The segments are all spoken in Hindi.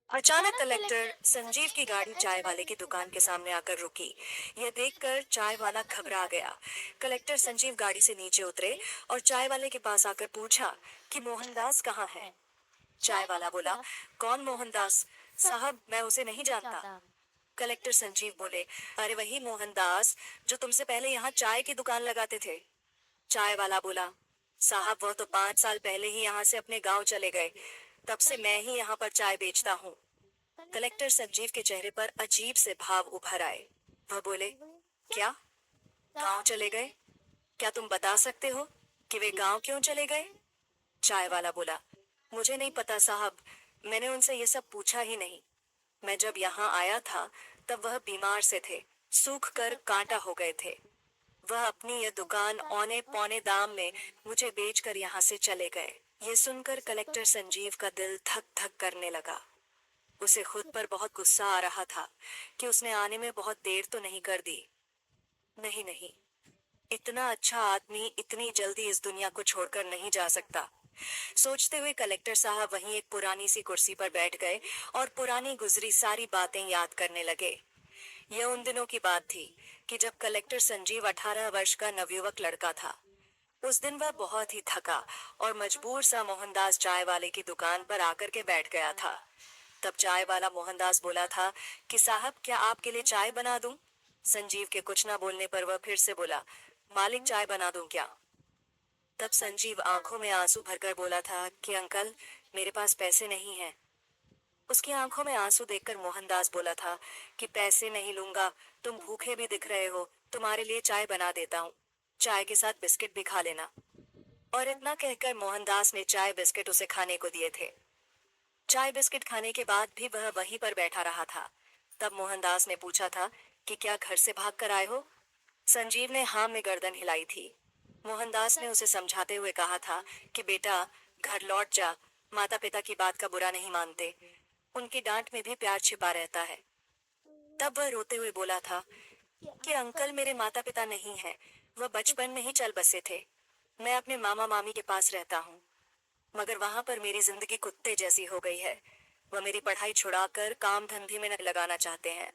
अचानक कलेक्टर संजीव की गाड़ी चाय वाले की दुकान के सामने आकर रुकी। यह देखकर चाय वाला घबरा गया। कलेक्टर संजीव गाड़ी से नीचे उतरे और चाय वाले के पास आकर पूछा कि मोहनदास कहाँ है। चाय वाला बोला, कौन मोहनदास? साहब, मैं उसे नहीं जानता। कलेक्टर संजीव बोले, अरे वही मोहनदास जो तुमसे पहले यहाँ चाय की दुकान लगाते थे। चाय वाला बोला, साहब वह तो 5 साल पहले ही यहाँ से अपने गांव चले गए। तब से मैं ही यहाँ पर चाय बेचता हूँ। कलेक्टर संजीव के चेहरे पर अजीब से भाव उभर आए। वह बोले, क्या? गांव चले गए? क्या तुम बता सकते हो कि वे गांव क्यों चले गए? चाय वाला बोला, मुझे नहीं पता साहब, मैंने उनसे ये सब पूछा ही नहीं। मैं जब यहाँ आया था तब वह बीमार से थे, सूख कर कांटा हो गए थे। वह अपनी यह दुकान औने पौने दाम में मुझे बेचकर यहाँ से चले गए। ये सुनकर कलेक्टर संजीव का दिल धक धक करने लगा। उसे खुद पर बहुत गुस्सा आ रहा था कि उसने आने में बहुत देर तो नहीं कर दी। नहीं नहीं, इतना अच्छा आदमी इतनी जल्दी इस दुनिया को छोड़कर नहीं जा सकता। सोचते हुए कलेक्टर साहब वहीं एक पुरानी सी कुर्सी पर बैठ गए और पुरानी गुजरी सारी बातें याद करने लगे। यह उन दिनों की बात थी कि जब कलेक्टर संजीव 18 वर्ष का नवयुवक लड़का था। उस दिन वह बहुत ही थका और मजबूर सा मोहनदास चाय वाले की दुकान पर आकर के बैठ गया था। तब चाय वाला मोहनदास बोला था कि साहब, क्या आपके लिए चाय बना दूं? संजीव के कुछ ना बोलने पर वह फिर से बोला, मालिक चाय बना दूं क्या? तब संजीव आंखों में आंसू भरकर बोला था कि अंकल, मेरे पास पैसे नहीं हैं। उसकी आंखों में आंसू देखकर मोहनदास बोला था कि पैसे नहीं लूंगा, तुम भूखे भी दिख रहे हो, तुम्हारे लिए चाय बना देता हूँ। चाय के साथ बिस्किट भी खा लेना। और इतना कहकर मोहनदास ने चाय बिस्किट उसे खाने को दिए थे। चाय बिस्किट खाने के बाद भी वह वहीं पर बैठा रहा था। तब मोहनदास ने पूछा था कि क्या घर से भाग कर आए हो? संजीव ने हाँ में गर्दन हिलाई थी। मोहनदास ने उसे समझाते हुए कहा था कि बेटा, घर लौट जा, माता पिता की बात का बुरा नहीं मानते, उनकी डांट में भी प्यार छिपा रहता है। तब वह रोते हुए बोला था कि अंकल, मेरे माता पिता नहीं हैं, वह बचपन में ही चल बसे थे। मैं अपने मामा मामी के पास रहता हूँ, मगर वहां पर मेरी जिंदगी कुत्ते जैसी हो गई है। वह मेरी पढ़ाई छुड़ाकर काम धंधे में न लगाना चाहते हैं।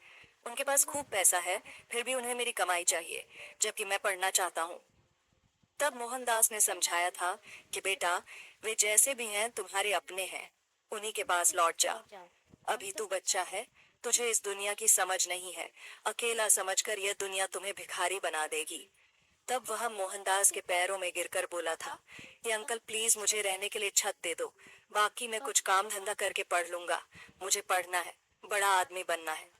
उनके पास खूब पैसा है, फिर भी उन्हें मेरी कमाई चाहिए, जबकि मैं पढ़ना चाहता हूँ। तब मोहनदास ने समझाया था कि बेटा, वे जैसे भी हैं तुम्हारे अपने हैं, उन्हीं के पास लौट जा। अभी तू बच्चा है, तुझे इस दुनिया की समझ नहीं है। अकेला समझकर यह दुनिया तुम्हें भिखारी बना देगी। तब वह मोहनदास के पैरों में गिरकर बोला था कि अंकल प्लीज, मुझे रहने के लिए छत दे दो, बाकी मैं कुछ काम धंधा करके पढ़ लूंगा। मुझे पढ़ना है, बड़ा आदमी बनना है।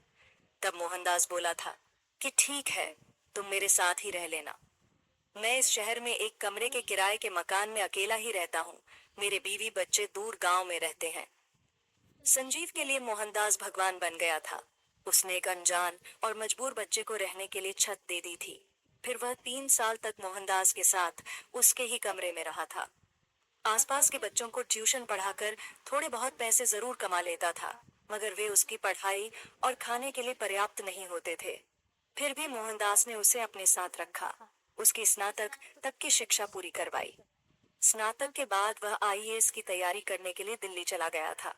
तब मोहनदास बोला था कि ठीक है, तुम मेरे साथ ही रह लेना। मैं इस शहर में एक कमरे के किराए के मकान में अकेला ही रहता हूँ। मेरे बीवी बच्चे दूर गांव में रहते हैं। संजीव के लिए मोहनदास भगवान बन गया था। उसने एक अनजान और मजबूर बच्चे को रहने के लिए छत दे दी थी। फिर वह 3 साल तक मोहनदास के साथ उसके ही कमरे में रहा था। आसपास के बच्चों को ट्यूशन पढ़ाकर थोड़े बहुत पैसे जरूर कमा लेता था, मगर वे उसकी पढ़ाई और खाने के लिए पर्याप्त नहीं होते थे। फिर भी मोहनदास ने उसे अपने साथ रखा, उसकी स्नातक तक की शिक्षा पूरी करवाई। स्नातक के बाद वह आईएएस की तैयारी करने के लिए दिल्ली चला गया था।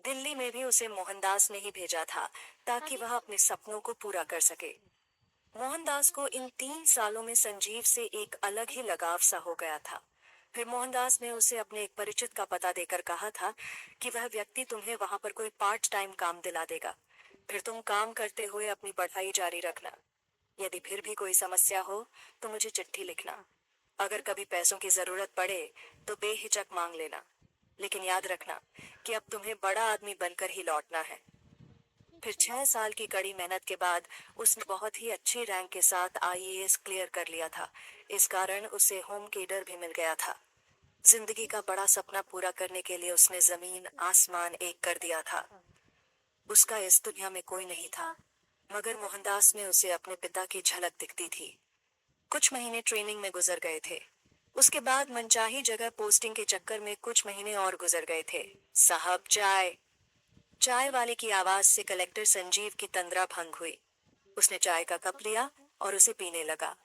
दिल्ली में भी उसे मोहनदास ने ही भेजा था ताकि वह अपने सपनों को पूरा कर सके। मोहनदास को इन 3 सालों में संजीव से एक अलग ही लगाव सा हो गया था। फिर मोहनदास ने उसे अपने एक परिचित का पता देकर कहा था कि वह व्यक्ति तुम्हें वहां पर कोई पार्ट टाइम काम दिला देगा। फिर तुम काम करते हुए अपनी पढ़ाई जारी रखना। यदि फिर भी कोई समस्या हो तो मुझे चिट्ठी लिखना। अगर कभी पैसों की जरूरत पड़े तो बेहिचक मांग लेना। लेकिन याद रखना कि अब तुम्हें बड़ा आदमी बनकर ही लौटना है। फिर 6 साल की कड़ी मेहनत के बाद उसने बहुत ही अच्छी रैंक के साथ आईएएस क्लियर कर लिया था। इस कारण उसे होम केडर भी मिल गया था। जिंदगी का बड़ा सपना पूरा करने के लिए उसने जमीन आसमान एक कर दिया था। उसका इस दुनिया में कोई नहीं था, मगर मोहनदास में उसे अपने पिता की झलक दिखती थी। कुछ महीने ट्रेनिंग में गुजर गए थे। उसके बाद मनचाही जगह पोस्टिंग के चक्कर में कुछ महीने और गुजर गए थे। साहब चाय। चाय वाले की आवाज से कलेक्टर संजीव की तंद्रा भंग हुई। उसने चाय का कप लिया और उसे पीने लगा।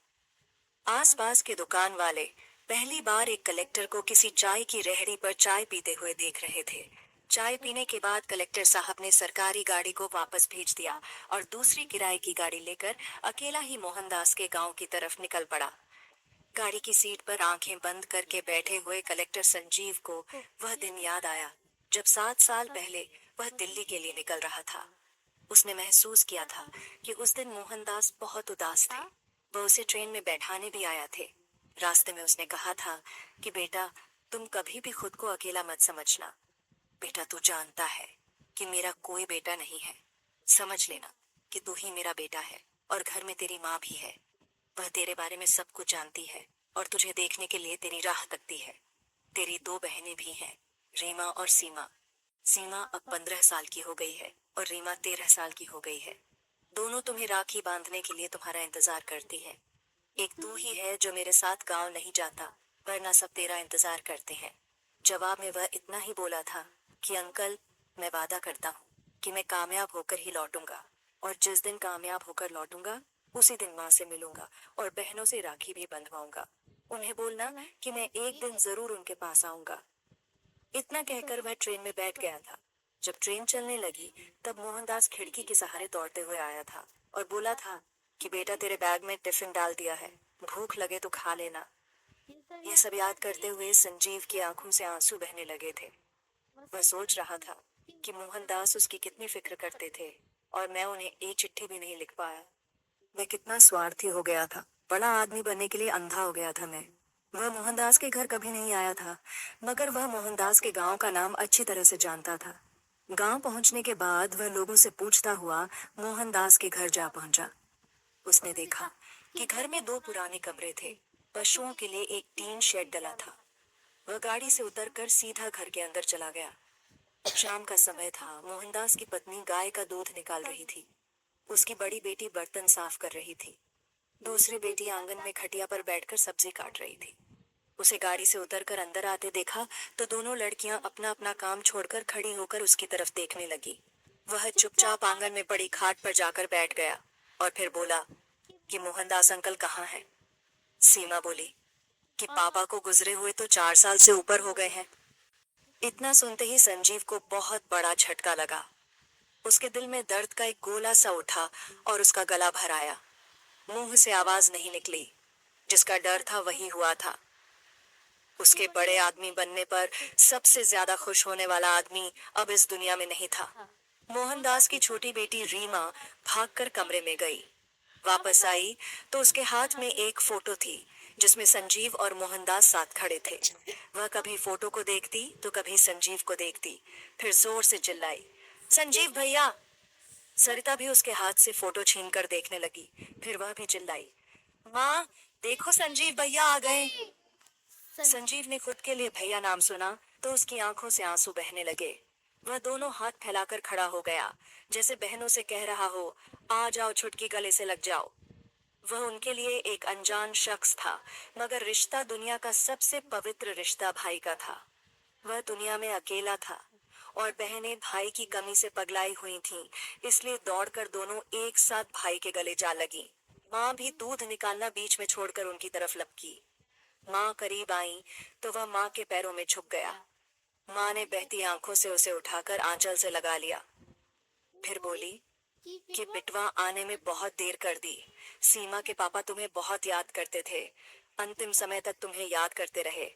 आसपास के दुकान वाले पहली बार एक कलेक्टर को किसी चाय की रेहड़ी पर चाय पीते हुए देख रहे थे। चाय पीने के बाद कलेक्टर साहब ने सरकारी गाड़ी को वापस भेज दिया और दूसरी किराए की गाड़ी लेकर अकेला ही मोहनदास के गांव की तरफ निकल पड़ा। गाड़ी की सीट पर आंखें बंद करके बैठे हुए कलेक्टर संजीव को वह दिन याद आया जब 7 साल पहले वह दिल्ली के लिए निकल रहा था। उसने महसूस किया था कि उस दिन मोहनदास बहुत उदास थे। वह उसे ट्रेन में बैठाने भी आया थे। रास्ते में उसने कहा था कि बेटा, तुम कभी भी खुद को अकेला मत समझना। बेटा, तू जानता है कि मेरा कोई बेटा नहीं है। समझ लेना कि तू ही मेरा बेटा है और घर में तेरी माँ भी है। वह तेरे बारे में सब कुछ जानती है और तुझे देखने के लिए तेरी राह तकती है। तेरी 2 बहनें भी हैं, रीमा और सीमा। सीमा अब 15 साल की हो गई है और रीमा 13 साल की हो गई है। दोनों तुम्हें राखी बांधने के लिए तुम्हारा इंतजार करती है। एक तू ही है जो मेरे साथ गांव नहीं जाता, वरना सब तेरा इंतजार करते हैं। जवाब में वह इतना ही बोला था कि अंकल, मैं वादा करता हूँ कि मैं कामयाब होकर ही लौटूंगा और जिस दिन कामयाब होकर लौटूंगा उसी दिन माँ से मिलूंगा और बहनों से राखी भी बंधवाऊंगा। उन्हें बोलना कि मैं एक दिन जरूर उनके पास आऊंगा। इतना कहकर वह ट्रेन में बैठ गया था। जब ट्रेन चलने लगी तब मोहनदास खिड़की के सहारे दौड़ते हुए आया था और बोला था कि बेटा, तेरे बैग में टिफिन डाल दिया है, भूख लगे तो खा लेना। यह सब याद करते हुए संजीव की आंखों से आंसू बहने लगे थे। वह सोच रहा था कि मोहनदास उसकी कितनी फिक्र करते थे और मैं उन्हें एक चिट्ठी भी नहीं लिख पाया। मैं कितना स्वार्थी हो गया था। बड़ा आदमी बनने के लिए अंधा हो गया था मैं। वह मोहनदास के घर कभी नहीं आया था, मगर वह मोहनदास के गांव का नाम अच्छी तरह से जानता था। गांव पहुंचने के बाद वह लोगों से पूछता हुआ मोहनदास के घर जा पहुंचा। उसने देखा कि घर में 2 पुराने कमरे थे। पशुओं के लिए एक टीन शेड डला था। वह गाड़ी से उतरकर सीधा घर के अंदर चला गया। शाम का समय था। मोहनदास की पत्नी गाय का दूध निकाल रही थी। उसकी बड़ी बेटी बर्तन साफ कर रही थी। दूसरी बेटी आंगन में खटिया पर बैठकर सब्जी काट रही थी। उसे गाड़ी से उतरकर अंदर आते देखा तो दोनों लड़कियां अपना अपना काम छोड़कर खड़ी होकर उसकी तरफ देखने लगी। वह चुपचाप आंगन में पड़ी खाट पर जाकर बैठ गया और फिर बोला कि मोहनदास अंकल कहाँ हैं? सीमा बोली कि पापा को गुजरे हुए तो 4 साल से ऊपर हो गए हैं। इतना सुनते ही संजीव को बहुत बड़ा झटका लगा। उसके दिल में दर्द का एक गोला सा उठा और उसका गला भर आया। मुंह से आवाज नहीं निकली। जिसका डर था वही हुआ था। उसके बड़े आदमी बनने पर सबसे ज्यादा खुश होने वाला आदमी अब इस दुनिया में नहीं था। मोहनदास की छोटी बेटी रीमा भागकर कमरे में गई। वापस आई तो उसके हाथ में एक फोटो थी जिसमें संजीव और मोहनदास साथ खड़े थे। वह कभी फोटो को देखती तो कभी संजीव को देखती, फिर जोर से चिल्लाई, संजीव भैया। सरिता भी उसके हाथ से फोटो छीनकर देखने लगी। फिर वह भी चिल्लाई, माँ देखो, संजीव भैया आ गए। संजीव ने खुद के लिए भैया नाम सुना तो उसकी आंखों से आंसू बहने लगे। वह दोनों हाथ फैलाकर खड़ा हो गया, जैसे बहनों से कह रहा हो, आ जाओ छुटकी, गले से लग जाओ। वह उनके लिए एक अनजान शख्स था, मगर रिश्ता दुनिया का सबसे पवित्र रिश्ता भाई का था। वह दुनिया में अकेला था और बहनें भाई की कमी से पगलाई हुई थीं, इसलिए दौड़कर दोनों एक साथ भाई के गले जा लगी। माँ भी दूध निकालना बीच में छोड़कर उनकी तरफ लपकी। माँ करीब आई तो वह माँ के पैरों में झुक गया। माँ ने बहती आंखों से उसे उठाकर आंचल से लगा लिया। फिर बोली कि बिटवा, आने में बहुत देर कर दी। सीमा के पापा तुम्हें बहुत याद करते थे, अंतिम समय तक तुम्हें याद करते रहे।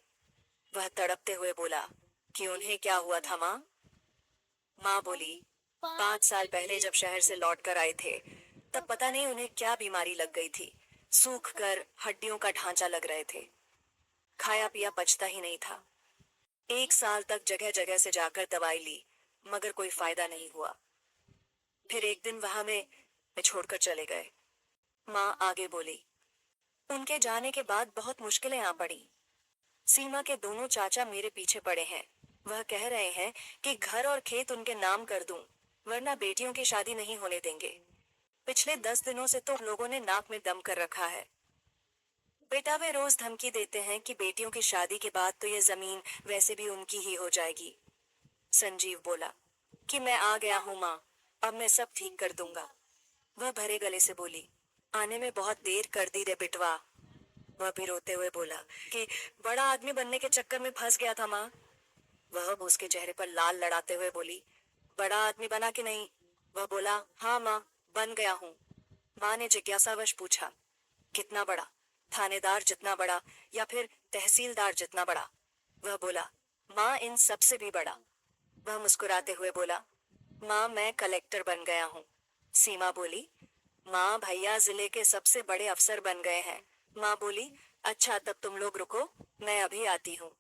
वह तड़पते हुए बोला कि उन्हें क्या हुआ था माँ? माँ बोली, 5 साल पहले जब शहर से लौट कर आए थे तब पता नहीं उन्हें क्या बीमारी लग गई थी। सूख कर हड्डियों का ढांचा लग रहे थे। खाया पिया पचता ही नहीं था। 1 साल तक जगह जगह से जाकर दवाई ली, मगर कोई फायदा नहीं हुआ। फिर एक दिन वहां में छोड़कर चले गए। माँ आगे बोली, उनके जाने के बाद बहुत मुश्किलें आ पड़ी। सीमा के दोनों चाचा मेरे पीछे पड़े हैं। वह कह रहे हैं कि घर और खेत उनके नाम कर दूं, वरना बेटियों की शादी नहीं होने देंगे। पिछले 10 दिनों से तो लोगों ने नाक में दम कर रखा है। बेटा, वे रोज धमकी देते हैं कि बेटियों की शादी के बाद तो ये जमीन वैसे भी उनकी ही हो जाएगी। संजीव बोला कि मैं आ गया हूँ माँ, अब मैं सब ठीक कर दूंगा। वह भरे गले से बोली, आने में बहुत देर कर दी रे बिटवा। वह भी रोते हुए बोला कि बड़ा आदमी बनने के चक्कर में फंस गया था माँ। वह उसके चेहरे पर लाल लड़ाते हुए बोली, बड़ा आदमी बना कि नहीं? वह बोला, हाँ माँ, बन गया हूँ। माँ ने जिज्ञासावश पूछा, कितना बड़ा? थानेदार जितना बड़ा या फिर तहसीलदार जितना बड़ा? वह बोला, माँ, इन सबसे भी बड़ा। वह मुस्कुराते हुए बोला, माँ, मैं कलेक्टर बन गया हूँ। सीमा बोली, माँ, भैया जिले के सबसे बड़े अफसर बन गए हैं। माँ बोली, अच्छा तब तुम लोग रुको, मैं अभी आती हूँ।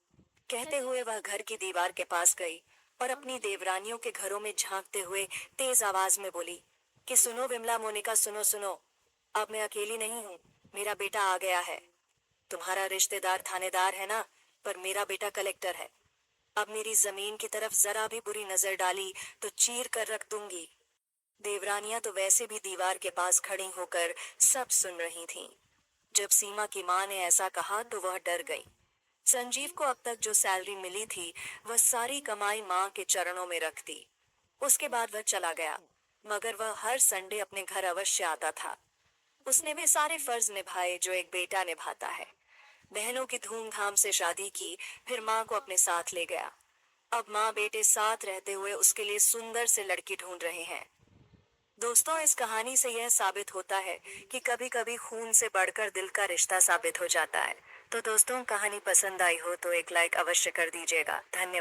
कहते हुए वह घर की दीवार के पास गई और अपनी देवरानियों के घरों में झांकते हुए तेज आवाज में बोली कि सुनो विमला, मोनिका, सुनो सुनो, अब मैं अकेली नहीं हूँ, मेरा बेटा आ गया है। तुम्हारा रिश्तेदार थानेदार है ना, पर मेरा बेटा कलेक्टर है। अब मेरी जमीन की तरफ जरा भी बुरी नजर डाली तो चीर कर रख दूंगी। देवरानियां तो वैसे भी दीवार के पास खड़ी होकर सब सुन रही थीं। जब सीमा की माँ ने ऐसा कहा तो वह डर गई। संजीव को अब तक जो सैलरी मिली थी वह सारी कमाई माँ के चरणों में रख दी। उसके बाद वह चला गया, मगर वह हर संडे अपने घर अवश्य आता था। उसने वे सारे फर्ज निभाए जो एक बेटा निभाता है। बहनों की धूमधाम से शादी की, फिर माँ को अपने साथ ले गया। अब माँ बेटे साथ रहते हुए उसके लिए सुंदर से लड़की ढूंढ रहे हैं। दोस्तों, इस कहानी से यह साबित होता है कि कभी कभी खून से बढ़कर दिल का रिश्ता साबित हो जाता है। तो दोस्तों, कहानी पसंद आई हो तो एक लाइक अवश्य कर दीजिएगा। धन्यवाद।